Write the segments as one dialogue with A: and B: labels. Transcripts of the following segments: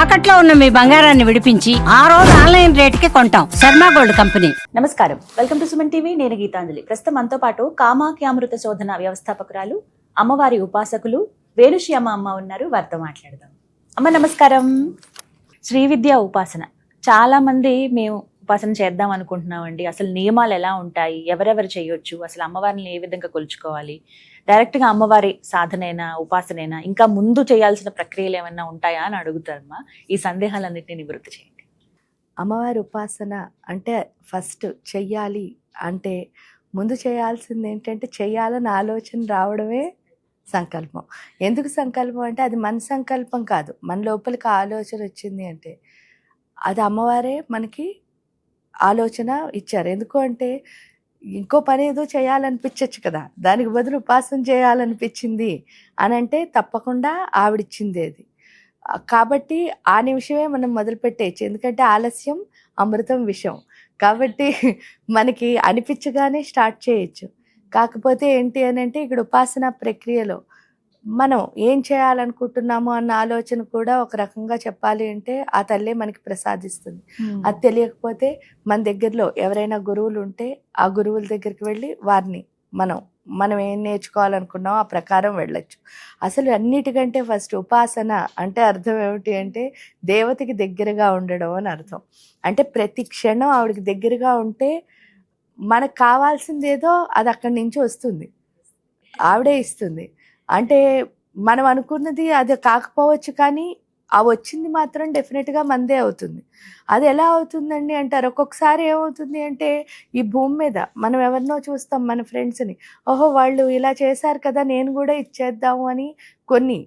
A: తాకట్లో ఉన్న మీ బంగారాన్ని విడిపించి ఆ రోజు ఆన్లైన్ రేటుకి కొంటాం. Sharma gold company.
B: నమస్కారం, వెల్కమ్ టు సుమన్ టీవీ. నేను గీతాంజలి. ప్రస్తుతం మనతో పాటు కామాఖ్యామృత శోధన వ్యవస్థాపకురాలు, అమ్మవారి ఉపాసకులు వేణుశ్యామ అమ్మ ఉన్నారు. వారితో మాట్లాడదాం. అమ్మ నమస్కారం. శ్రీ విద్యా ఉపాసన చాలా మంది మేము ఉపాసన చేద్దాం అనుకుంటున్నామండి. అసలు నియమాలు ఎలా ఉంటాయి, ఎవరెవరు చేయొచ్చు, అసలు అమ్మవారిని ఏ విధంగా కొలుచుకోవాలి, డైరెక్ట్ గా అమ్మవారి సాధనైనా ఉపాసనైనా ఇంకా ముందు చేయాల్సిన ప్రక్రియలు ఏమైనా ఉంటాయా అని అడుగుతారమ్మా. ఈ సందేహాలన్నింటినీ నివృత్తి చేయండి.
C: అమ్మవారి ఉపాసన అంటే ఫస్ట్ చెయ్యాలి అంటే ముందు చేయాల్సింది ఏంటంటే చెయ్యాలని ఆలోచన రావడమే సంకల్పం. ఎందుకు సంకల్పం అంటే అది మన సంకల్పం కాదు, మన లోపలికి ఆలోచన వచ్చింది అంటే అది అమ్మవారే మనకి ఆలోచన ఇచ్చారు. ఎందుకు అంటే ఇంకో పని ఏదో చేయాలనిపించచ్చు కదా, దానికి బదులు ఉపాసన చేయాలనిపించింది అని అంటే తప్పకుండా ఆవిడిచ్చింది అది. కాబట్టి ఆ నిమిషమే మనం మొదలుపెట్టేయచ్చు. ఎందుకంటే ఆలస్యం అమృతం విషం. కాబట్టి మనకి అనిపించగానే స్టార్ట్ చేయొచ్చు. కాకపోతే ఏంటి అని అంటే ఇక్కడ ఉపాసన ప్రక్రియలో మనం ఏం చేయాలనుకుంటున్నామో అన్న ఆలోచన కూడా ఒక రకంగా చెప్పాలి అంటే ఆ తల్లే మనకి ప్రసాదిస్తుంది. అది తెలియకపోతే మన దగ్గరలో ఎవరైనా గురువులు ఉంటే ఆ గురువుల దగ్గరికి వెళ్ళి వారిని మనం ఏం నేర్చుకోవాలనుకున్నామో ఆ ప్రకారం వెళ్ళొచ్చు. అసలు అన్నిటికంటే ఫస్ట్ ఉపాసన అంటే అర్థం ఏమిటి అంటే దేవతకి దగ్గరగా ఉండడం అని అర్థం. అంటే ప్రతి క్షణం ఆవిడకి దగ్గరగా ఉంటే మనకు కావాల్సింది ఏదో అది అక్కడి నుంచి వస్తుంది, ఆవిడే ఇస్తుంది. అంటే మనం అనుకున్నది అది కాకపోవచ్చు, కానీ ఆ వచ్చింది మాత్రం డెఫినెట్గా మందే అవుతుంది. అది ఎలా అవుతుందండి అంటారు. ఒక్కొక్కసారి ఏమవుతుంది అంటే ఈ భూమి మీద మనం ఎవరినో చూస్తాం, మన ఫ్రెండ్స్ని, ఓహో వాళ్ళు ఇలా చేశారు కదా నేను కూడా ఇచ్చేద్దాము అని కొన్ని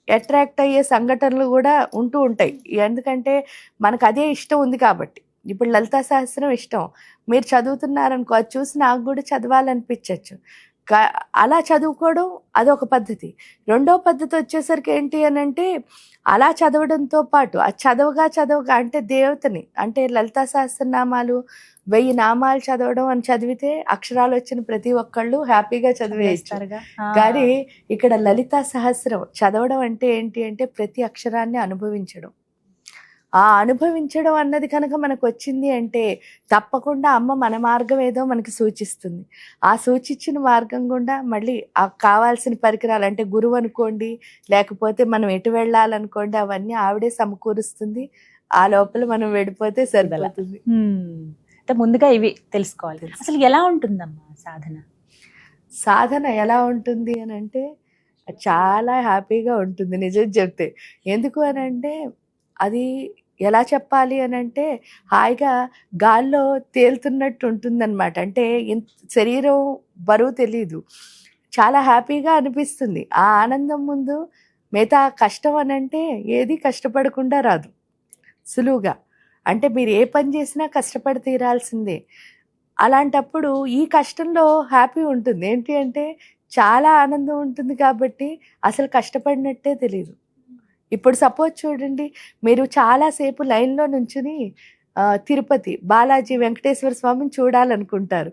C: అట్రాక్ట్ అయ్యే సంఘటనలు కూడా ఉంటూ ఉంటాయి. ఎందుకంటే మనకు అదే ఇష్టం ఉంది కాబట్టి. ఇప్పుడు లలితా సహస్రం ఇష్టం, మీరు చదువుతున్నారనుకో, అది చూసి నాకు కూడా చదవాలనిపించవచ్చు. అలా చదువుకోవడం అదొక పద్ధతి. రెండో పద్ధతి వచ్చేసరికి ఏంటి అని అంటే అలా చదవడంతో పాటు ఆ చదవగా అంటే దేవతని, అంటే లలితా సహస్రనామాలు 1000 నామాలు చదవడం అని చదివితే అక్షరాలు వచ్చిన ప్రతి ఒక్కళ్ళు హ్యాపీగా చదివేస్తారు. కానీ ఇక్కడ లలితా సహస్రం చదవడం అంటే ఏంటి అంటే ప్రతి అక్షరాన్ని అనుభవించడం. ఆ అనుభవించడం అన్నది కనుక మనకు వచ్చింది అంటే తప్పకుండా అమ్మ మన మార్గం ఏదో మనకి సూచిస్తుంది. ఆ సూచించిన మార్గం గుండా మళ్ళీ ఆ కావాల్సిన పరికరాలు, అంటే గురువు అనుకోండి, లేకపోతే మనం ఎటు వెళ్ళాలనుకోండి, అవన్నీ ఆవిడే సమకూరుస్తుంది. ఆ లోపల మనం వెళ్ళిపోతే సరిపోతుంది.
B: అంటే ముందుగా ఇవి తెలుసుకోవాలి. అసలు ఎలా ఉంటుందమ్మా సాధన
C: ఎలా ఉంటుంది అని అంటే చాలా హ్యాపీగా ఉంటుంది నిజం చెప్తే. ఎందుకు అని అంటే అది ఎలా చెప్పాలి అని అంటే హాయిగా గాల్లో తేలుతున్నట్టు ఉంటుందన్నమాట. అంటే శరీరం బరువు తెలీదు, చాలా హ్యాపీగా అనిపిస్తుంది. ఆ ఆనందం ముందు మిగతా కష్టం అని అంటే ఏది కష్టపడకుండా రాదు సులువుగా. అంటే మీరు ఏ పని చేసినా కష్టపడి తీరాల్సిందే. అలాంటప్పుడు ఈ కష్టంలో హ్యాపీ ఉంటుంది. ఏంటి అంటే చాలా ఆనందం ఉంటుంది కాబట్టి అసలు కష్టపడినట్టే తెలియదు. ఇప్పుడు సపోజ్ చూడండి, మీరు చాలాసేపు లైన్లో నుంచుని తిరుపతి బాలాజీ వెంకటేశ్వర స్వామిని చూడాలనుకుంటారు.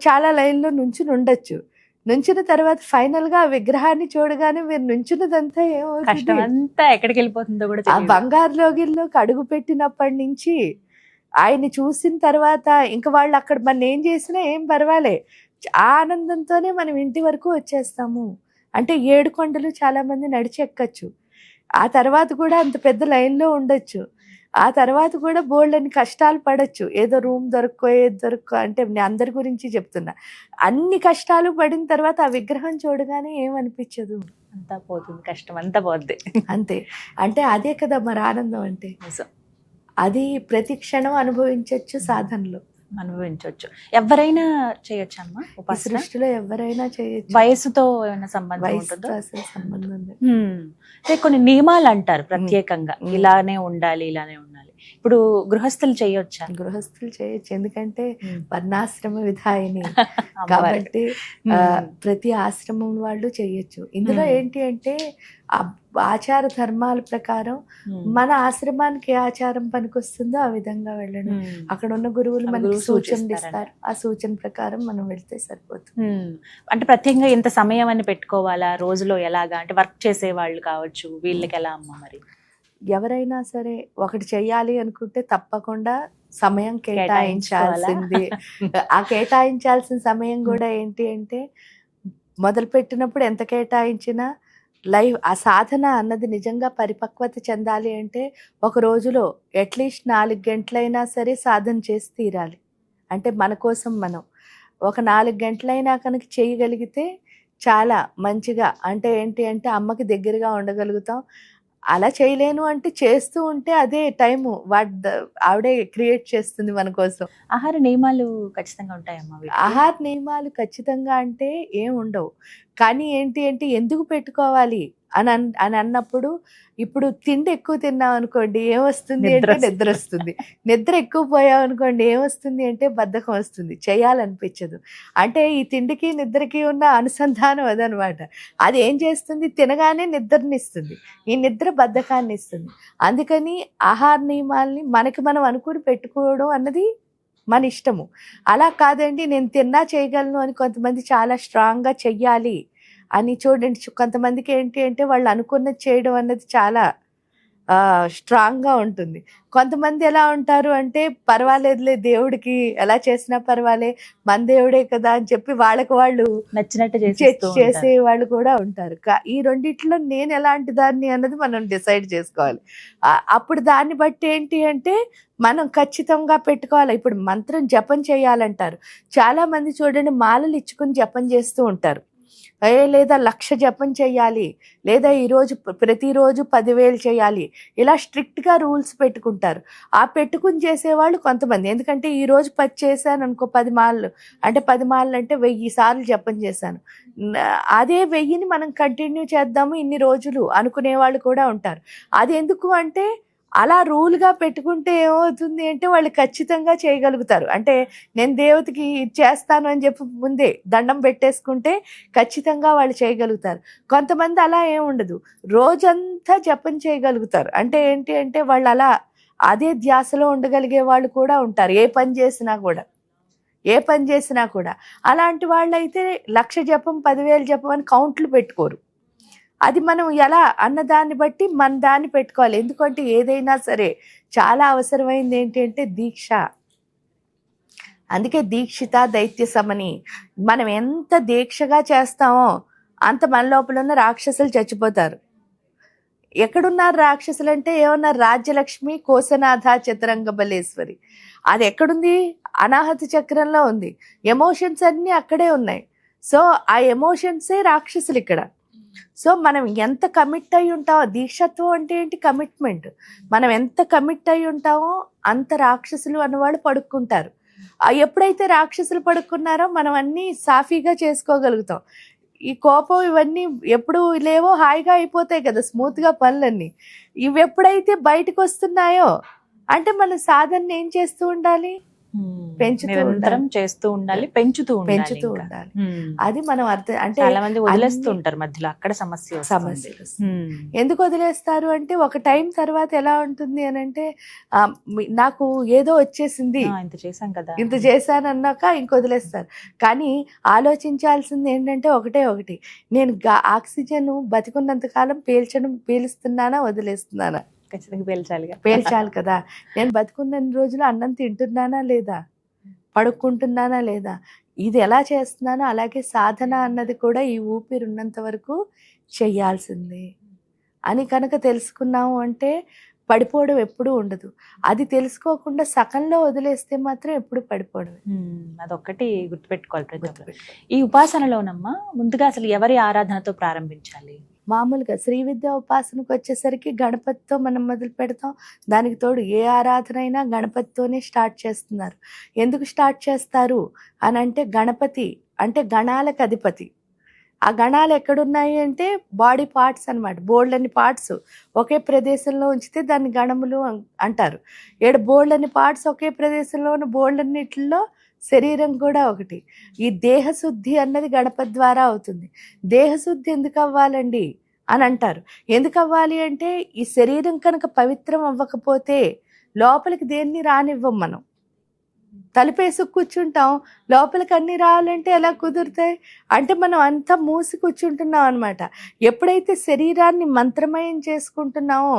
C: చాలా లైన్లో నుంచుని ఉండొచ్చు. నుంచిన తర్వాత ఫైనల్గా ఆ విగ్రహాన్ని చూడగానే మీరు నుంచున్నదంతా
B: ఏమవుతుంది, ఎక్కడికి వెళ్ళిపోతుందో కూడా
C: ఆ బంగారు లోగిల్లోకి అడుగు పెట్టినప్పటి నుంచి ఆయన్ని చూసిన తర్వాత ఇంకా వాళ్ళు అక్కడ మనం ఏం చేసినా ఏం పర్వాలే, ఆ ఆనందంతోనే మనం ఇంటి వరకు వచ్చేస్తాము. అంటే 7 కొండలు చాలామంది నడిచి ఎక్కచ్చు. ఆ తర్వాత కూడా అంత పెద్ద లైన్లో ఉండొచ్చు. ఆ తర్వాత కూడా బోల్డని కష్టాలు పడచ్చు. ఏదో రూమ్ ఏది దొరక్కో, అంటే నేను అందరి గురించి చెప్తున్నా. అన్ని కష్టాలు పడిన తర్వాత ఆ విగ్రహం చూడగానే ఏమనిపించదు,
B: అంతా పోతుంది, కష్టం అంతా పోద్ది
C: అంతే. అంటే అదే కదా మరి ఆనందం అంటే. అది ప్రతి క్షణం అనుభవించవచ్చు, సాధనలో
B: అనుభవించవచ్చు. ఎవరైనా చేయొచ్చు అమ్మా
C: సృష్టిలో, ఎవరైనా చేయొచ్చు.
B: వయసుతో ఏమైనా సంబంధం ఉంటుందో?
C: అసలు సంబంధం లేదు.
B: అంటే కొన్ని నియమాలు అంటారు ప్రత్యేకంగా, ఇలానే ఉండాలి, ఇలానే ఉండాలి. ఇప్పుడు గృహస్థులు చేయొచ్చా?
C: గృహస్థులు చేయొచ్చు, ఎందుకంటే వర్ణాశ్రమ విధాయిని కాబట్టి ప్రతి ఆశ్రమం వాళ్ళు చేయొచ్చు. ఇందులో ఏంటి అంటే ఆచార ధర్మాల ప్రకారం మన ఆశ్రమానికి ఏ ఆచారం పనికొస్తుందో ఆ విధంగా వెళ్ళడం. అక్కడ ఉన్న గురువులు మనకి సూచనలు ఇస్తారు, ఆ సూచన ప్రకారం మనం వెళ్తే సరిపోతుంది.
B: అంటే ప్రత్యేకంగా ఇంత సమయం అని పెట్టుకోవాలా రోజులో? ఎలాగా అంటే వర్క్ చేసే వాళ్ళు కావచ్చు, వీళ్ళకి ఎలా అమ్మ మరి?
C: ఎవరైనా సరే ఒకటి చెయ్యాలి అనుకుంటే తప్పకుండా సమయం కేటాయించాల్సింది. ఆ కేటాయించాల్సిన సమయం కూడా ఏంటి అంటే మొదలు పెట్టినప్పుడు ఎంత కేటాయించినా ఆ సాధన అన్నది నిజంగా పరిపక్వత చెందాలి అంటే ఒక రోజులో అట్లీస్ట్ 4 గంటలైనా సరే సాధన చేసి తీరాలి. అంటే మన కోసం మనం ఒక 4 గంటలైనా కనుక చేయగలిగితే చాలా మంచిగా, అంటే ఏంటి అంటే అమ్మకి దగ్గరగా ఉండగలుగుతాం. అలా చేయలేను అంటే చేస్తూ ఉంటే అదే టైము ఆవిడే క్రియేట్ చేస్తుంది మన కోసం.
B: ఆహార నియమాలు ఖచ్చితంగా ఉంటాయమ్మా వీటికి?
C: ఆహార నియమాలు ఖచ్చితంగా అంటే ఏం ఉండవు. కానీ ఏంటి అంటే ఎందుకు పెట్టుకోవాలి అని అన్నప్పుడు, ఇప్పుడు తిండి ఎక్కువ తిన్నాం అనుకోండి ఏమొస్తుంది అంటే నిద్ర వస్తుంది. నిద్ర ఎక్కువ పోయాం అనుకోండి ఏమొస్తుంది అంటే బద్ధకం వస్తుంది, చేయాలనిపించదు. అంటే ఈ తిండికి నిద్రకి ఉన్న అనుసంధానం అదనమాట. అది ఏం చేస్తుంది, తినగానే నిద్రనిస్తుంది, ఈ నిద్ర బద్ధకాన్ని ఇస్తుంది. అందుకని ఆహార నియమాల్ని మనకి మనం అనుకుని పెట్టుకోవడం అన్నది మన ఇష్టము. అలా కాదండి నేను తిన్నా చేయగలను అని కొంతమంది చాలా స్ట్రాంగ్గా చెయ్యాలి అని చూడండి. కొంతమందికి ఏంటి అంటే వాళ్ళు అనుకున్నది చేయడం అన్నది చాలా స్ట్రాంగ్గా ఉంటుంది. కొంతమంది ఎలా ఉంటారు అంటే పర్వాలేదులే దేవుడికి ఎలా చేసినా పర్వాలే, మన దేవుడే కదా అని చెప్పి వాళ్ళకి వాళ్ళు
B: నచ్చినట్టు
C: చేసే వాళ్ళు కూడా ఉంటారు. ఈ రెండిట్లో నేను ఎలాంటి దాన్ని అన్నది మనం డిసైడ్ చేసుకోవాలి. అప్పుడు దాన్ని బట్టి ఏంటి అంటే మనం ఖచ్చితంగా పెట్టుకోవాలి. ఇప్పుడు మంత్రం జపం చేయాలంటారు. చాలా మంది చూడండి మాలలు ఇచ్చుకుని జపం చేస్తూ ఉంటారు. లేదా 1,00,000 జపం చేయాలి, లేదా ఈరోజు ప్రతిరోజు 10,000 చేయాలి, ఇలా స్ట్రిక్ట్గా రూల్స్ పెట్టుకుంటారు. ఆ పెట్టుకుని చేసేవాళ్ళు కొంతమంది. ఎందుకంటే ఈరోజు 10 చేశాను అనుకో, 10 మాలలు అంటే 10 మాలలు అంటే 1000 సార్లు జపం చేశాను, అదే 1000ని మనం కంటిన్యూ చేద్దాము ఇన్ని రోజులు అనుకునే వాళ్ళు కూడా ఉంటారు. అది ఎందుకు అంటే అలా రూల్గా పెట్టుకుంటే ఏమవుతుంది అంటే వాళ్ళు ఖచ్చితంగా చేయగలుగుతారు. అంటే నేను దేవతకి చేస్తాను అని చెప్పి ముందే దండం పెట్టేసుకుంటే ఖచ్చితంగా వాళ్ళు చేయగలుగుతారు. కొంతమంది అలా ఏముండదు, రోజంతా జపం చేయగలుగుతారు. అంటే ఏంటి అంటే వాళ్ళు అలా అదే ధ్యాసలో ఉండగలిగే వాళ్ళు కూడా ఉంటారు. ఏ పని చేసినా కూడా అలాంటి వాళ్ళైతే 1,00,000 జపం 10,000 జపం అని కౌంట్లు పెట్టుకోరు. అది మనం ఎలా అన్నదాన్ని బట్టి మన దాన్ని పెట్టుకోవాలి. ఎందుకంటే ఏదైనా సరే చాలా అవసరమైంది ఏంటి అంటే దీక్ష. అందుకే దీక్షిత దైత్య సమని. మనం ఎంత దీక్షగా చేస్తామో అంత మన లోపల ఉన్న రాక్షసులు చచ్చిపోతారు. ఎక్కడున్నారు రాక్షసులు అంటే ఏమన్నారు, రాజ్యలక్ష్మి కోసనాథ చతురంగ బలేశ్వరి. అది ఎక్కడుంది, అనాహత చక్రంలో ఉంది. ఎమోషన్స్ అన్నీ అక్కడే ఉన్నాయి. సో ఆ ఎమోషన్సే రాక్షసులు ఇక్కడ. సో మనం ఎంత కమిట్ అయి ఉంటామో, దీక్షత్వం అంటే ఏంటి, కమిట్మెంట్. మనం ఎంత కమిట్ అయి ఉంటామో అంత రాక్షసులు అన్నవాళ్ళు పడుకుంటారు. ఎప్పుడైతే రాక్షసులు పడుకున్నారో మనం అన్నీ సాఫీగా చేసుకోగలుగుతాం. ఈ కోపం ఇవన్నీ ఎప్పుడు లేవో హాయిగా అయిపోతాయి కదా స్మూత్గా పనులన్నీ. ఇవి ఎప్పుడైతే బయటకు వస్తున్నాయో అంటే మన సాధన ఏం చేస్తూ ఉండాలి,
B: చేస్తూ ఉండాలి, పెంచుతూ
C: ఉండాలి. అది మనం అర్థం. అంటే
B: చాలా మంది వదిలేస్తూ ఉంటారు మధ్యలో, అక్కడ సమస్య.
C: ఎందుకు వదిలేస్తారు అంటే ఒక టైం తర్వాత ఎలా ఉంటుంది అని అంటే నాకు ఏదో వచ్చేసింది, ఇంత చేశాను అన్నాక ఇంక వదిలేస్తారు. కానీ ఆలోచించాల్సింది ఏంటంటే ఒకటి, నేను ఆక్సిజన్ బతికున్నంత కాలం పీలుస్తున్నానా వదిలేస్తున్నానా?
B: ఖచ్చితంగా
C: పేల్చాలి కదా. నేను బతుకున్న రోజులు అన్నం తింటున్నానా లేదా, పడుకుంటున్నానా లేదా, ఇది ఎలా చేస్తున్నానో అలాగే సాధన అన్నది కూడా ఈ ఊపిరి ఉన్నంత వరకు చెయ్యాల్సిందే అని కనుక తెలుసుకున్నాము అంటే పడిపోవడం ఎప్పుడూ ఉండదు. అది తెలుసుకోకుండా సకంలో వదిలేస్తే మాత్రం ఎప్పుడు పడిపోవడం.
B: అదొక్కటి గుర్తుపెట్టుకోవాలి. ఈ ఉపాసనలోనమ్మా ముందుగా అసలు ఎవరి ఆరాధనతో ప్రారంభించాలి?
C: మామూలుగా శ్రీ విద్యా ఉపాసనకు వచ్చేసరికి గణపతితో మనం మొదలు పెడతాం. దానికి తోడు ఏ ఆరాధన అయినా గణపతితోనే స్టార్ట్ చేస్తున్నారు. ఎందుకు స్టార్ట్ చేస్తారు అని అంటే గణపతి అంటే గణాలకు అధిపతి. ఆ గణాలు ఎక్కడున్నాయి అంటే బాడీ పార్ట్స్ అనమాట. బోల్డని పార్ట్స్ ఒకే ప్రదేశంలో ఉంచితే దాన్ని గణములు అంటారు. 7 బోల్డని పార్ట్స్ ఒకే ప్రదేశంలో ఉన్న బోల్డన్నిటిలో శరీరం కూడా ఒకటి. ఈ దేహశుద్ధి అన్నది గణపతి ద్వారా అవుతుంది. దేహశుద్ధి ఎందుకు అవ్వాలండి అని అంటారు. ఎందుకు అవ్వాలి అంటే ఈ శరీరం కనుక పవిత్రం అవ్వకపోతే లోపలికి దేన్ని రానివ్వం. మనం తలుపేసి కూర్చుంటాం, లోపలికి అన్ని రావాలంటే ఎలా కుదురుతాయి అంటే మనం అంతా మూసి కూర్చుంటున్నాం అనమాట. ఎప్పుడైతే శరీరాన్ని మంత్రమయం చేసుకుంటున్నామో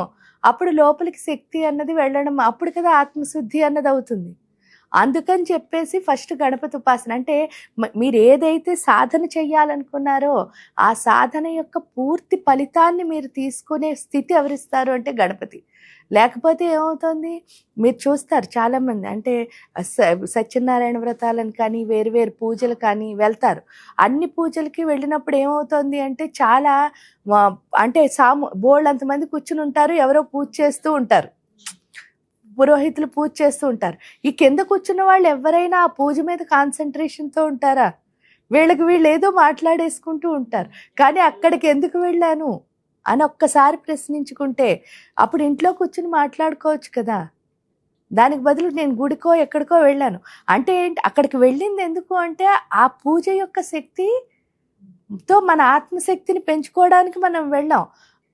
C: అప్పుడు లోపలికి శక్తి అన్నది వెళ్ళడం, అప్పుడు కదా ఆత్మశుద్ధి అన్నది అవుతుంది. అందుకని చెప్పేసి ఫస్ట్ గణపతి ఉపాసన అంటే మీరు ఏదైతే సాధన చెయ్యాలనుకున్నారో ఆ సాధన యొక్క పూర్తి ఫలితాన్ని మీరు తీసుకునే స్థితి ఎవరిస్తారు అంటే గణపతి. లేకపోతే ఏమవుతుంది, మీరు చూస్తారు చాలామంది అంటే సత్యనారాయణ వ్రతాలను కానీ వేరు వేరు పూజలు కానీ వెళ్తారు. అన్ని పూజలకి వెళ్ళినప్పుడు ఏమవుతుంది అంటే చాలా అంటే బోల్డ్ అంతమంది కూర్చుని ఉంటారు, ఎవరో పూజ చేస్తూ ఉంటారు, పురోహితులు పూజ చేస్తూ ఉంటారు. ఈ కింద కూర్చున్న వాళ్ళు ఎవరైనా ఆ పూజ మీద కాన్సన్ట్రేషన్తో ఉంటారా? వీళ్ళు ఏదో మాట్లాడేసుకుంటూ ఉంటారు. కానీ అక్కడికి ఎందుకు వెళ్ళాను అని ఒక్కసారి ప్రశ్నించుకుంటే అప్పుడు ఇంట్లో కూర్చుని మాట్లాడుకోవచ్చు కదా. దానికి బదులు నేను గుడికో ఎక్కడికో వెళ్ళాను అంటే ఏంటి, అక్కడికి వెళ్ళింది ఎందుకు అంటే ఆ పూజ యొక్క శక్తితో మన ఆత్మశక్తిని పెంచుకోవడానికి మనం వెళ్ళాం.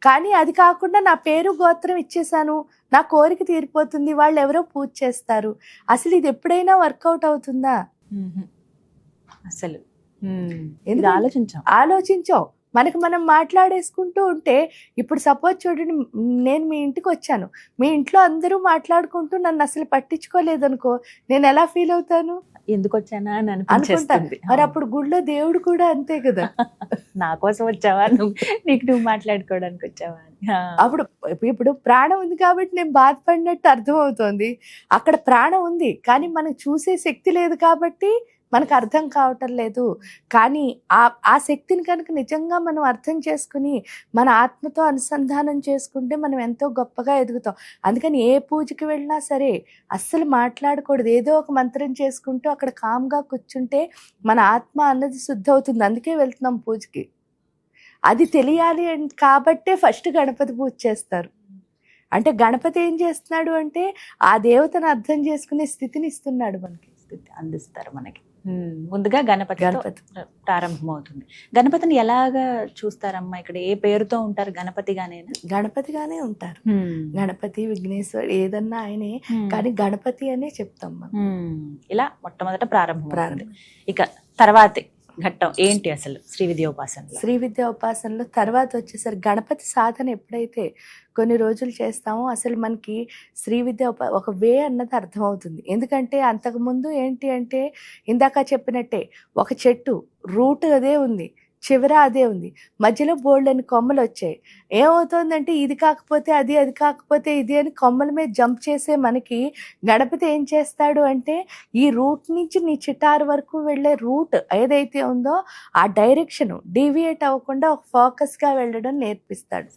C: కానీ అది కాకుండా నా పేరు గోత్రం ఇచ్చేసాను, నా కోరిక తీరిపోతుంది, వాళ్ళు ఎవరో పూజ చేస్తారు. అసలు ఇది ఎప్పుడైనా వర్కౌట్ అవుతుందా?
B: అసలు
C: ఆలోచించాం. మనకు మనం మాట్లాడేసుకుంటూ ఉంటే ఇప్పుడు సపోజ్ చూడండి, నేను మీ ఇంటికి వచ్చాను, మీ ఇంట్లో అందరూ మాట్లాడుకుంటూ నన్ను అసలు పట్టించుకోలేదనుకో, నేను ఎలా ఫీల్ అవుతాను?
B: ఎందుకు వచ్చానా అని
C: అనుకుంటాను. మరి అప్పుడు గుడిలో దేవుడు కూడా అంతే కదా,
B: నా కోసం వచ్చావా, నువ్వు మాట్లాడుకోవడానికి వచ్చావా అని.
C: అప్పుడు ఇప్పుడు ప్రాణం ఉంది కాబట్టి నేను బాధపడినట్టు అర్థం అవుతోంది. అక్కడ ప్రాణం ఉంది కానీ మనకు చూసే శక్తి లేదు కాబట్టి మనకు అర్థం కావటం లేదు. కానీ ఆ శక్తిని కనుక నిజంగా మనం అర్థం చేసుకుని మన ఆత్మతో అనుసంధానం చేసుకుంటే మనం ఎంతో గొప్పగా ఎదుగుతాం. అందుకని ఏ పూజకి వెళ్ళినా సరే అస్సలు మాట్లాడకూడదు. ఏదో ఒక మంత్రం చేసుకుంటూ అక్కడ కామ్గా కూర్చుంటే మన ఆత్మ అన్నది శుద్ధి అవుతుంది. అందుకే వెళ్తున్నాం పూజకి. అది తెలియాలి కాబట్టే ఫస్ట్ గణపతి పూజ చేస్తారు. అంటే గణపతి ఏం చేస్తున్నాడు అంటే ఆ దేవతను అర్థం చేసుకునే స్థితిని ఇస్తున్నాడు, మనకి
B: స్థితి అందిస్తారు మనకి. ముందుగా గణపతి ప్రారంభమవుతుంది. గణపతిని ఎలాగా చూస్తారమ్మా? ఇక్కడ ఏ పేరుతో ఉంటారు? గణపతిగానే ఉంటారు.
C: గణపతి, విఘ్నేశ్వర్ ఏదన్నా ఆయనే, కానీ గణపతి అనే చెప్తాం మనం.
B: ఇలా మొట్టమొదట ప్రారంభం. ఇక తర్వాతే ఘట్టం ఏంటి అసలు శ్రీ విద్యోపాసనలో? తర్వాత వచ్చేసరి గణపతి సాధన ఎప్పుడైతే కొన్ని రోజులు చేస్తామో అసలు మనకి శ్రీ విద్య ఒక వే అన్నది అర్థమవుతుంది. ఎందుకంటే అంతకుముందు ఏంటి అంటే ఇందాక చెప్పినట్టే ఒక చెట్టు రూట్ అదే ఉంది, చివర అదే ఉంది, మధ్యలో బోల్డని కొమ్మలు వచ్చాయి. ఏమవుతుందంటే ఇది కాకపోతే అది, అది కాకపోతే ఇది అని కొమ్మల మీద జంప్ చేసే మనకి గణపతి ఏం చేస్తాడు అంటే ఈ రూట్ నుంచి నీ చిటారు వరకు వెళ్ళే రూట్ ఏదైతే ఉందో ఆ డైరెక్షన్ డీవియేట్ అవ్వకుండా ఒక ఫోకస్గా వెళ్ళడం నేర్పిస్తాడు.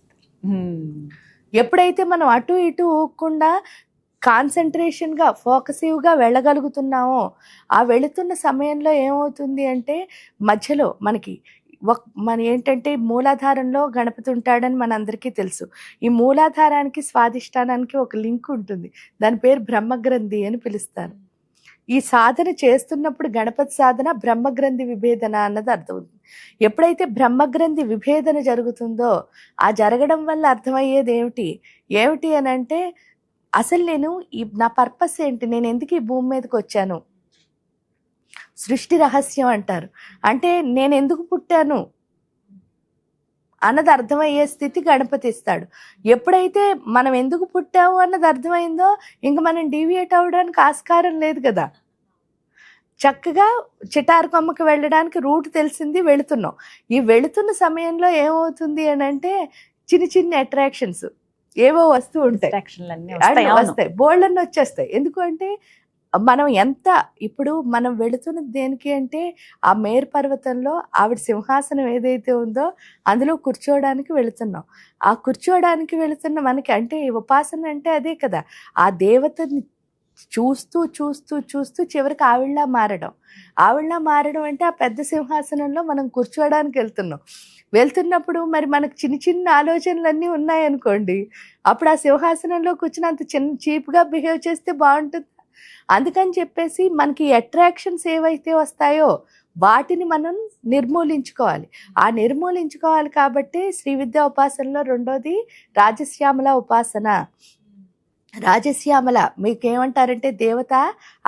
B: ఎప్పుడైతే మనం అటు ఇటు ఊగకుండా కాన్సన్ట్రేషన్గా ఫోకసివ్గా వెళ్ళగలుగుతున్నామో ఆ వెళుతున్న సమయంలో ఏమవుతుంది అంటే మధ్యలో మన ఏంటంటే మూలాధారంలో గణపతి ఉంటాడని మనందరికీ తెలుసు. ఈ మూలాధారానికి స్వాధిష్టానానికి ఒక లింక్ ఉంటుంది, దాని పేరు బ్రహ్మగ్రంథి అని పిలుస్తారు. ఈ సాధన చేస్తున్నప్పుడు గణపతి సాధన బ్రహ్మగ్రంథి విభేదన అన్నది అర్థమవుతుంది. ఎప్పుడైతే బ్రహ్మగ్రంథి విభేదన జరుగుతుందో ఆ జరగడం వల్ల అర్థమయ్యేది ఏమిటి అని అంటే అసలు నా పర్పస్ ఏంటి, నేను ఎందుకు ఈ భూమి మీదకి వచ్చాను, సృష్టి రహస్యం అంటారు. అంటే నేను ఎందుకు పుట్టాను అన్నది అర్థమయ్యే స్థితి గణపతి ఇస్తాడు. ఎప్పుడైతే మనం ఎందుకు పుట్టాము అన్నది అర్థమైందో ఇంక మనం డీవియేట్ అవ్వడానికి ఆస్కారం లేదు కదా. చక్కగా చిటారు కొమ్మకి వెళ్ళడానికి రూట్ తెలిసింది, వెళుతున్నాం. ఈ వెళుతున్న సమయంలో ఏమవుతుంది అని అంటే చిన్న చిన్న అట్రాక్షన్స్ ఏవో వస్తూ ఉంటాయి, వస్తాయి, బోల్డన్ని వచ్చేస్తాయి. ఎందుకు అంటే ఇప్పుడు మనం వెళుతున్నది దేనికి అంటే ఆ మేరు పర్వతంలో ఆవిడ సింహాసనం ఏదైతే ఉందో అందులో కూర్చోవడానికి వెళుతున్నాం. ఆ కూర్చోవడానికి వెళుతున్న మనకి అంటే ఉపాసన అంటే అదే కదా, ఆ దేవతని చూస్తూ చూస్తూ చూస్తూ చివరికి ఆవిళ్ళ మారడం అంటే ఆ పెద్ద సింహాసనంలో మనం కూర్చోవడానికి వెళ్తున్నప్పుడు మరి మనకు చిన్న చిన్న ఆలోచనలన్నీ ఉన్నాయనుకోండి, అప్పుడు ఆ సింహాసనంలో కూర్చుని అంత చీప్గా బిహేవ్ చేస్తే బాగుంటుంది. అందుకని చెప్పేసి మనకి అట్రాక్షన్స్ ఏవైతే వస్తాయో వాటిని మనం నిర్మూలించుకోవాలి. ఆ నిర్మూలించుకోవాలి కాబట్టి శ్రీ విద్యా ఉపాసనలో రెండోది రాజశ్యామల ఉపాసన. రాజశ్యామల మీకు ఏమంటారంటే దేవత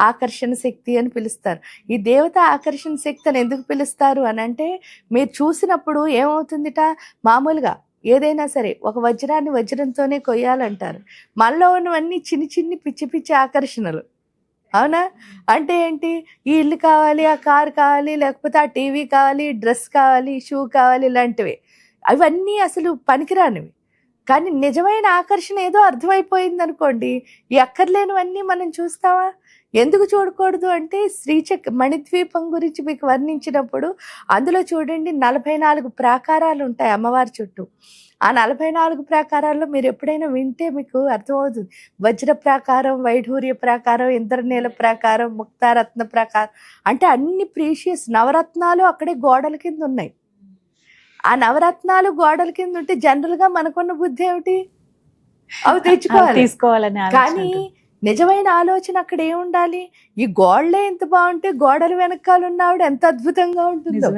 B: ఆకర్షణ శక్తి అని పిలుస్తారు. ఈ దేవత ఆకర్షణ శక్తి అని ఎందుకు పిలుస్తారు అని అంటే మీరు చూసినప్పుడు ఏమవుతుందిట, మామూలుగా
C: ఏదైనా సరే ఒక వజ్రాన్ని వజ్రంతోనే కొయ్యాలంటారు. మనలో ఉన్నవన్నీ చిన్ని చిన్ని పిచ్చి పిచ్చి ఆకర్షణలు. అవునా? అంటే ఏంటి, ఈ ఇల్లు కావాలి, ఆ కారు కావాలి, లేకపోతే ఆ టీవీ కావాలి, డ్రెస్ కావాలి, షూ కావాలి, ఇలాంటివి. అవన్నీ అసలు పనికిరానివి. కానీ నిజమైన ఆకర్షణ ఏదో అర్థమైపోయింది అనుకోండి, ఈ అక్కర్లేనివన్నీ మనం చూస్తావా? ఎందుకు చూడకూడదు అంటే, మణిద్వీపం గురించి మీకు వర్ణించినప్పుడు అందులో చూడండి 44 ప్రాకారాలు ఉంటాయి అమ్మవారి చుట్టూ. ఆ 44 ప్రాకారాల్లో మీరు ఎప్పుడైనా వింటే మీకు అర్థమవుతుంది. వజ్ర ప్రాకారం, వైఢూర్య ప్రాకారం, ఇంద్రనీల ప్రాకారం, ముక్తారత్న ప్రాకారం, అంటే అన్ని ప్రీషియస్ నవరత్నాలు అక్కడే గోడల కింద ఉన్నాయి. ఆ నవరత్నాలు గోడల కింద ఉంటే జనరల్ గా మనకున్న బుద్ధి ఏమిటి, అవి
B: తీసుకోవాలని.
C: కానీ నిజమైన ఆలోచన అక్కడ ఏముండాలి, ఈ గోడలే ఎంత బాగుంటే గోడల వెనకాల ఉన్నవాడు ఎంత అద్భుతంగా ఉంటుందో.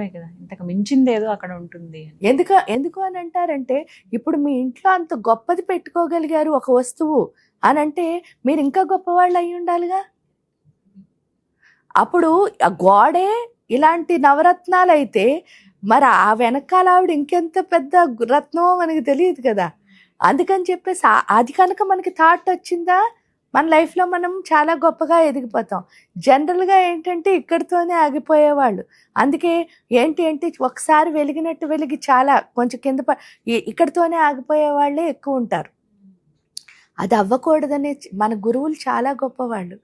B: ఇంతకు మించింది ఏదో అక్కడ ఉంటుంది.
C: ఎందుకు అని అంటారంటే, ఇప్పుడు మీ ఇంట్లో అంత గొప్పది పెట్టుకోగలిగారు ఒక వస్తువు అని అంటే మీరు ఇంకా గొప్పవాళ్ళు అయి ఉండాలిగా. అప్పుడు ఆ గోడే ఇలాంటి నవరత్నాలు అయితే మరి ఆ వెనకాల ఆవిడ ఇంకెంత పెద్ద రత్నమో మనకి తెలియదు కదా. అందుకని చెప్పేసి అది కనుక మనకి థాట్ వచ్చిందా, మన లైఫ్లో మనం చాలా గొప్పగా ఎదిగిపోతాం. జనరల్గా ఏంటంటే ఇక్కడితోనే ఆగిపోయేవాళ్ళు. అందుకే ఏంటి ఒకసారి వెలిగినట్టు వెలిగి చాలా కొంచెం కింద ఇక్కడితోనే ఆగిపోయే వాళ్ళే ఎక్కువ ఉంటారు. అది అవ్వకూడదనే మన గురువులు చాలా గొప్పవాళ్ళు.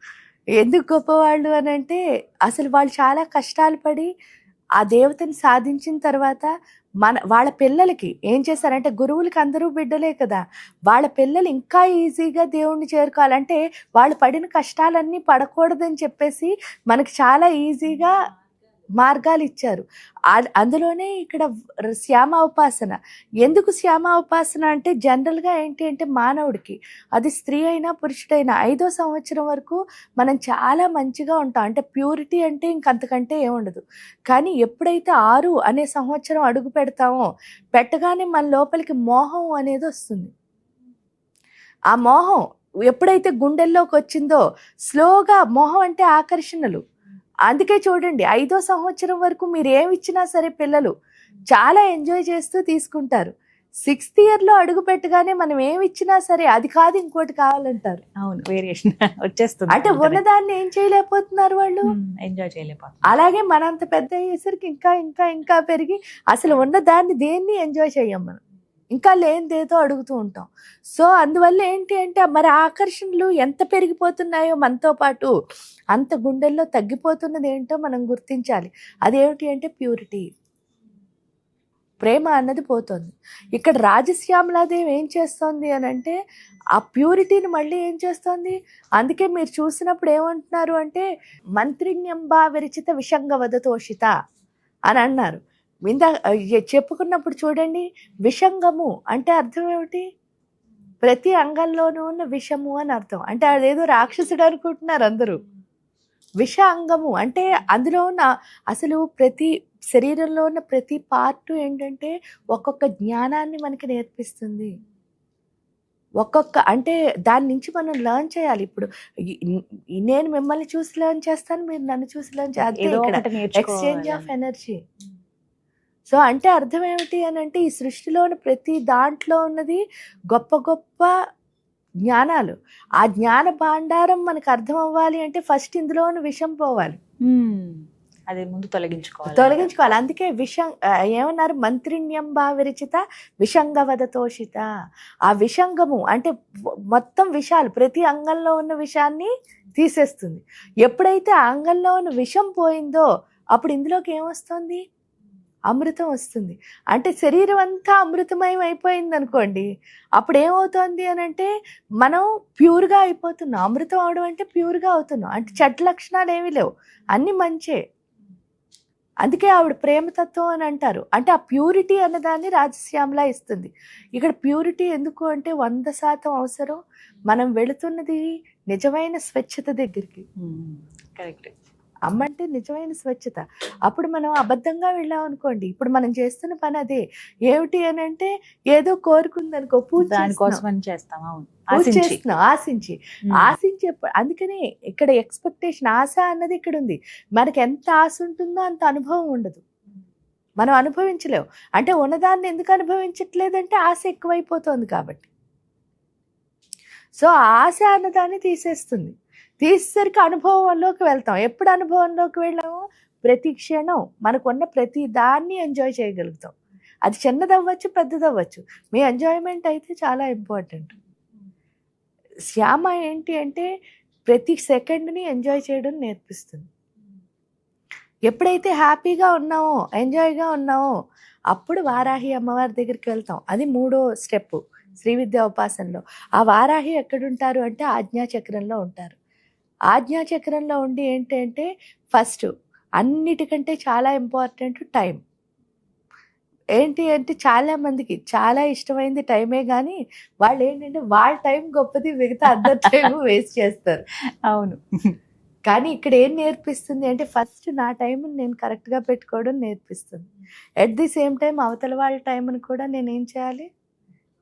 C: ఎందుకు గొప్పవాళ్ళు అని అంటే, అసలు వాళ్ళు చాలా కష్టాలు పడి ఆ దేవతని సాధించిన తర్వాత వాళ్ళ పిల్లలకి ఏం చేశారంటే, గురువులకి అందరూ బిడ్డలే కదా, వాళ్ళ పిల్లలు ఇంకా ఈజీగా దేవుణ్ణి చేరుకోవాలంటే వాళ్ళు పడిన కష్టాలన్నీ పడకూడదని చెప్పేసి మనకి చాలా ఈజీగా మార్గాలు ఇచ్చారు. అందులోనే ఇక్కడ శ్యామ ఉపాసన. ఎందుకు శ్యామ ఉపాసన అంటే, జనరల్గా ఏంటి అంటే మానవుడికి, అది స్త్రీ అయినా పురుషుడైనా 5వ సంవత్సరం వరకు మనం చాలా మంచిగా ఉంటాం. అంటే ప్యూరిటీ అంటే ఇంకంతకంటే ఏముండదు. కానీ ఎప్పుడైతే 6 అనే సంవత్సరం అడుగు పెడతామో, పెట్టగానే మన లోపలికి మోహం అనేది వస్తుంది. ఆ మోహం ఎప్పుడైతే గుండెల్లోకి వచ్చిందో, స్లోగా మోహం అంటే ఆకర్షణలు. అందుకే చూడండి 5వ సంవత్సరం వరకు మీరు ఏమి ఇచ్చినా సరే పిల్లలు చాలా ఎంజాయ్ చేస్తూ తీసుకుంటారు. 6th ఇయర్లో అడుగు పెట్టగానే మనం ఏమి ఇచ్చినా సరే అది కాదు ఇంకోటి కావాలంటారు.
B: అవును, వేరియేషన్ వచ్చేస్తుంది.
C: అంటే ఉన్నదాన్ని ఏం చేయలేకపోతున్నారు వాళ్ళు,
B: ఎంజాయ్ చేయలేకపోతున్నారు.
C: అలాగే మనంత పెద్ద అయ్యేసరికి ఇంకా ఇంకా ఇంకా పెరిగి అసలు ఉన్నదాన్ని దేన్ని ఎంజాయ్ చేయం మనం, ఇంకా లేనిదేదో అడుగుతూ ఉంటాం. సో అందువల్ల ఏంటి అంటే, మరి ఆకర్షణలు ఎంత పెరిగిపోతున్నాయో మనతో పాటు అంత గుండెల్లో తగ్గిపోతున్నది ఏంటో మనం గుర్తించాలి. అదేమిటి అంటే ప్యూరిటీ, ప్రేమ అన్నది పోతుంది. ఇక్కడ రాజశ్యామలాదేవి ఏం చేస్తోంది అని అంటే, ఆ ప్యూరిటీని మళ్ళీ ఏం చేస్తోంది. అందుకే మీరు చూసినప్పుడు ఏమంటున్నారు అంటే, మంత్రిణ్యంబా విరచిత విషంగవదతోషిత అని అన్నారు. చెప్పుకున్నప్పుడు చూడండి, విషంగము అంటే అర్థం ఏమిటి, ప్రతి అంగంలోనూ ఉన్న విషము అని అర్థం. అంటే అదేదో రాక్షసుడు అనుకుంటున్నారు అందరూ. విష అంగము అంటే అందులో ఉన్న అసలు ప్రతి శరీరంలో ఉన్న ప్రతి పార్ట్ ఏంటంటే ఒక్కొక్క జ్ఞానాన్ని మనకి నేర్పిస్తుంది. అంటే దాని నుంచి మనం లెర్న్ చేయాలి. ఇప్పుడు నేను మిమ్మల్ని చూసి లెర్న్ చేస్తాను, మీరు నన్ను చూసి లెర్న్ చేయాలి. Exchange of energy. సో అంటే అర్థం ఏమిటి అని అంటే, ఈ సృష్టిలోని ప్రతి దాంట్లో ఉన్నది గొప్ప గొప్ప జ్ఞానాలు. ఆ జ్ఞాన భాండారం మనకు అర్థం అవ్వాలి అంటే ఫస్ట్ ఇందులోని విషం పోవాలి,
B: అది ముందు తొలగించుకోవాలి.
C: అందుకే ఏమన్నారు, మంత్రిణ్యంబా విరచిత విషంగవదతోషిత. ఆ విషంగము అంటే మొత్తం విషాలు, ప్రతి అంగంలో ఉన్న విషాన్ని తీసేస్తుంది. ఎప్పుడైతే ఆ అంగంలో ఉన్న విషం పోయిందో అప్పుడు ఇందులోకి ఏమొస్తుంది, అమృతం వస్తుంది. అంటే శరీరం అంతా అమృతమయం అయిపోయింది అనుకోండి, అప్పుడు ఏమవుతుంది అని అంటే మనం ప్యూర్గా అయిపోతున్నాం. అమృతం అవడం అంటే ప్యూర్గా అవుతున్నాం. అంటే చెడ్డ లక్షణాలు ఏమీ లేవు, అన్నీ మంచే. అందుకే ఆవిడ ప్రేమతత్వం అని అంటారు. అంటే ఆ ప్యూరిటీ అన్నదాన్ని రాజశ్యామలా ఇస్తుంది. ఇక్కడ ప్యూరిటీ ఎందుకు అంటే 100% అవసరం. మనం వెళుతున్నది నిజమైన స్వచ్ఛత దగ్గరికి.
B: కరెక్ట్.
C: అమ్మ అంటే నిజమైన స్వచ్ఛత. అప్పుడు మనం అబద్ధంగా వెళ్ళాం అనుకోండి, ఇప్పుడు మనం చేస్తున్న పని అదే. ఏమిటి అని అంటే, ఏదో కోరుకుందనుకో, పూజ చేస్తున్నాం, ఆశించి. అందుకని ఇక్కడ ఎక్స్పెక్టేషన్, ఆశ అన్నది ఇక్కడ ఉంది. మనకి ఎంత ఆశ ఉంటుందో అంత అనుభవం ఉండదు. మనం అనుభవించలేము. అంటే ఉన్నదాన్ని ఎందుకు అనుభవించట్లేదంటే ఆశ ఎక్కువైపోతుంది కాబట్టి. సో ఆశ అన్నదాన్ని తీసేస్తుంది. తీసేసరికి అనుభవంలోకి వెళ్తాం. ఎప్పుడు అనుభవంలోకి వెళ్ళామో ప్రతి క్షణం మనకున్న ప్రతి దాన్ని ఎంజాయ్ చేయగలుగుతాం. అది చిన్నదవ్వచ్చు, పెద్దదవ్వచ్చు. మీ ఎంజాయ్మెంట్ అయితే చాలా ఇంపార్టెంట్. శ్యామ ఏంటి అంటే ప్రతి సెకండ్ని ఎంజాయ్ చేయడం నేర్పిస్తుంది. ఎప్పుడైతే హ్యాపీగా ఉన్నామో, ఎంజాయ్గా ఉన్నామో అప్పుడు వారాహి అమ్మవారి దగ్గరికి వెళ్తాం. అది 3వ స్టెప్ శ్రీ విద్యా ఉపాసనలో. ఆ వారాహి ఎక్కడుంటారు అంటే ఆజ్ఞాచక్రంలో ఉంటారు. ఆజ్ఞాచక్రంలో ఉండి ఏంటంటే ఫస్ట్ అన్నిటికంటే చాలా ఇంపార్టెంట్ టైం. ఏంటి అంటే చాలా మందికి చాలా ఇష్టమైంది టైమే, కానీ వాళ్ళు ఏంటంటే వాళ్ళ టైం గొప్పది, మిగతా అందరి టైం వేస్ట్ చేస్తారు.
B: అవును.
C: కానీ ఇక్కడ ఏం నేర్పిస్తుంది అంటే ఫస్ట్ నా టైంని నేను కరెక్ట్గా పెట్టుకోవడం నేర్పిస్తుంది. ఎట్ ది సేమ్ టైం అవతల వాళ్ళ టైంని కూడా నేను ఏం చేయాలి,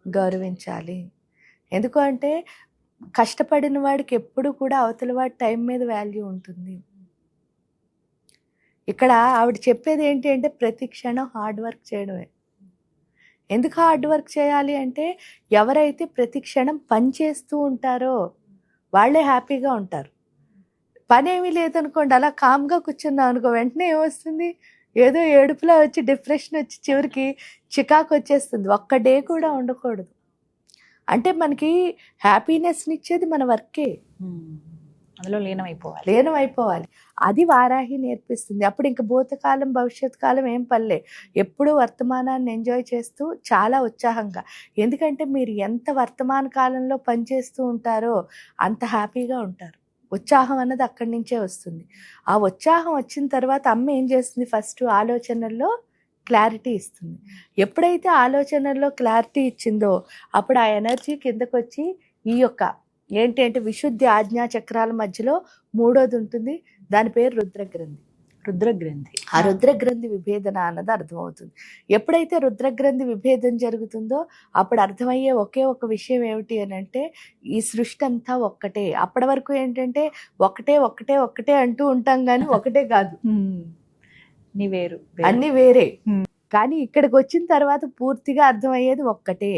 C: గౌరవించాలి. ఎందుకు అంటే కష్టపడిన వాడికి ఎప్పుడు కూడా అవతల వాడి టైం మీద వాల్యూ ఉంటుంది. ఇక్కడ ఆవిడ చెప్పేది ఏంటి అంటే ప్రతి క్షణం హార్డ్ వర్క్ చేయడమే. ఎందుకు హార్డ్ వర్క్ చేయాలి అంటే ఎవరైతే ప్రతి క్షణం పని చేస్తూ ఉంటారో వాళ్ళే హ్యాపీగా ఉంటారు. పని ఏమీ లేదనుకోండి, అలా కామ్గా కూర్చున్నాం అనుకో, వెంటనే ఏమొస్తుంది, ఏదో ఏడుపులా వచ్చి డిప్రెషన్ వచ్చి చివరికి చికాకు వచ్చేస్తుంది. ఒక్క డే కూడా ఉండకూడదు. అంటే మనకి హ్యాపీనెస్ని ఇచ్చేది మన వర్కే.
B: అందులో లీనమైపోవాలి.
C: అది వారాహి నేర్పిస్తుంది. అప్పుడు ఇంకా భూతకాలం భవిష్యత్ కాలం ఏం పల్లె, ఎప్పుడూ వర్తమానాన్ని ఎంజాయ్ చేస్తూ చాలా ఉత్సాహంగా. ఎందుకంటే మీరు ఎంత వర్తమాన కాలంలో పనిచేస్తూ ఉంటారో అంత హ్యాపీగా ఉంటారు. ఉత్సాహం అన్నది అక్కడి నుంచే వస్తుంది. ఆ ఉత్సాహం వచ్చిన తర్వాత అమ్మ ఏం చేస్తుంది, ఫస్ట్ ఆలోచనల్లో క్లారిటీ ఇస్తుంది. ఎప్పుడైతే ఆలోచనల్లో క్లారిటీ ఇచ్చిందో అప్పుడు ఆ ఎనర్జీ కిందకు వచ్చి ఈ యొక్క ఏంటి అంటే విశుద్ధి ఆజ్ఞా చక్రాల మధ్యలో 3వది ఉంటుంది. దాని పేరు రుద్రగ్రంథి. ఆ రుద్రగ్రంథి విభేదన అన్నది అర్థమవుతుంది. ఎప్పుడైతే రుద్రగ్రంథి విభేదం జరుగుతుందో అప్పుడు అర్థమయ్యే ఒకే ఒక విషయం ఏమిటి అని అంటే ఈ సృష్టి అంతా ఒక్కటే. అప్పటి వరకు ఏంటంటే ఒకటే ఒకటే ఒకటే అంటూ ఉంటాం కానీ ఒకటే కాదు, అన్ని వేరే. కానీ ఇక్కడికి వచ్చిన తర్వాత పూర్తిగా అర్థమయ్యేది ఒక్కటే.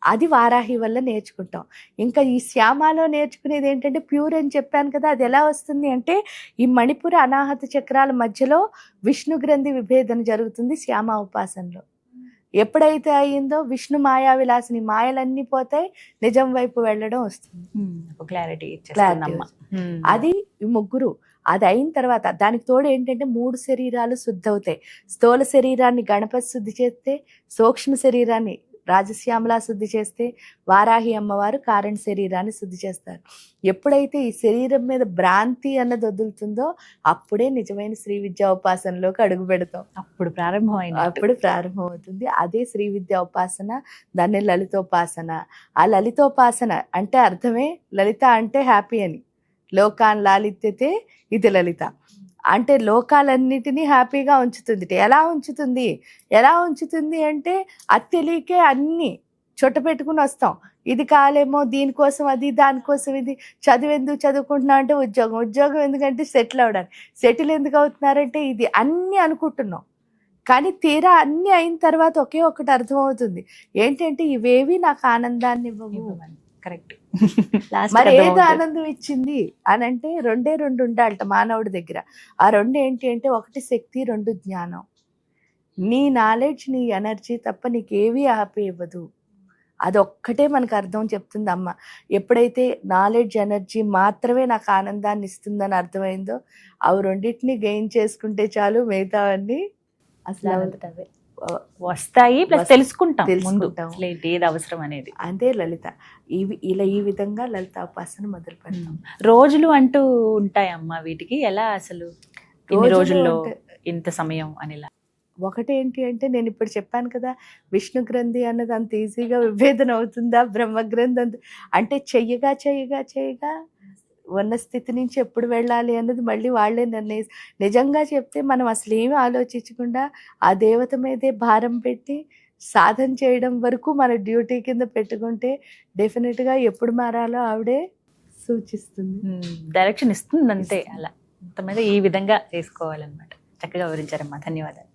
C: అది వారాహి వల్ల నేర్చుకుంటాం. ఇంకా ఈ శ్యామలో నేర్చుకునేది ఏంటంటే ప్యూర్ అని చెప్పాను కదా, అది ఎలా వస్తుంది అంటే ఈ మణిపుర అనాహత చక్రాల మధ్యలో విష్ణు గ్రంథి విభేదన జరుగుతుంది శ్యామ ఉపాసనలో. ఎప్పుడైతే అయిందో విష్ణు మాయా విలాసిని, మాయలన్నీ పోతాయి, నిజం వైపు వెళ్ళడం వస్తుంది.
B: క్లారిటీ.
C: అది ఈ ముగ్గురు. అది అయిన తర్వాత దానికి తోడు ఏంటంటే 3 శరీరాలు శుద్ధి అవుతాయి. స్థూల శరీరాన్ని గణపతి శుద్ధి చేస్తే, సూక్ష్మ శరీరాన్ని రాజశ్యామలా శుద్ధి చేస్తే, వారాహి అమ్మవారు కారణ శరీరాన్ని శుద్ధి చేస్తారు. ఎప్పుడైతే ఈ శరీరం మీద భ్రాంతి అన్నది వదులుతుందో అప్పుడే నిజమైన శ్రీ విద్యా ఉపాసనలోకి అడుగు పెడతాం.
B: అప్పుడు
C: ప్రారంభమవుతుంది. అదే శ్రీ విద్యా ఉపాసన. దాన్ని లలితోపాసన. ఆ లలితోపాసన అంటే అర్థమే లలిత అంటే హ్యాపీ అని. లోకాన్ లాలిత్యతే ఇది లలిత అంటే లోకాలన్నిటినీ హ్యాపీగా ఉంచుతుంది. ఎలా ఉంచుతుంది అంటే అది తెలియకే అన్నీ చుట్ట పెట్టుకుని వస్తాం. ఇది కాలేమో, దీనికోసం అది, దానికోసం ఇది. ఎందుకు చదువుకుంటున్నాం అంటే ఉద్యోగం ఎందుకంటే సెటిల్ అవడానికి. సెటిల్ ఎందుకు అవుతున్నారంటే ఇది అన్నీ అనుకుంటున్నాం. కానీ తీరా అన్నీ అయిన తర్వాత ఒకే ఒకటి అర్థమవుతుంది ఏంటంటే ఇవేవి నాకు ఆనందాన్ని ఇవ్వవు.
B: కరెక్ట్.
C: మరి ఏది ఆనందం ఇచ్చింది అని అంటే 2 ఉండాలట మానవుడి దగ్గర. ఆ 2 ఏంటి అంటే 1 శక్తి, 2 జ్ఞానం. నీ నాలెడ్జ్, నీ ఎనర్జీ తప్ప నీకేవీ హ్యాపీ ఇవ్వదు. అదొక్కటే మనకు అర్థం చెప్తుంది అమ్మ. ఎప్పుడైతే నాలెడ్జ్, ఎనర్జీ మాత్రమే నాకు ఆనందాన్ని ఇస్తుందని అర్థమైందో అవి 2టిని గెయిన్ చేసుకుంటే చాలు, మిగతావన్నీ అసలు
B: వస్తాయి. ప్లస్ తెలుసుకుంటాం ఏది అవసరం అనేది.
C: అంతే లలిత. ఈ విధంగా లలిత ఉపాసన మొదలు పెడతాం.
B: రోజులు అంటూ ఉంటాయమ్మా వీటికి? ఎలా అసలు ఇన్ని రోజుల్లో ఇంత సమయం అనేలా?
C: ఒకటేంటి అంటే నేను ఇప్పుడు చెప్పాను కదా, విష్ణు గ్రంథి అన్నది అంత ఈజీగా విభేదన అవుతుందా, బ్రహ్మ గ్రంథి అంటే చెయ్యగా ఉన్న స్థితి నుంచి ఎప్పుడు వెళ్ళాలి అన్నది మళ్ళీ వాళ్ళే నిజంగా చెప్తే మనం అసలు ఏమీ ఆలోచించకుండా ఆ దేవత మీదే భారం పెట్టి సాధన చేయడం వరకు మన డ్యూటీ కింద పెట్టుకుంటే డెఫినెట్గా ఎప్పుడు మారాలో ఆవిడే సూచిస్తుంది,
B: డైరెక్షన్ ఇస్తుంది. అంతే. అలా మొత్తం మీద ఈ విధంగా చేసుకోవాలన్నమాట. చక్కగా వివరించారమ్మా. ధన్యవాదాలు.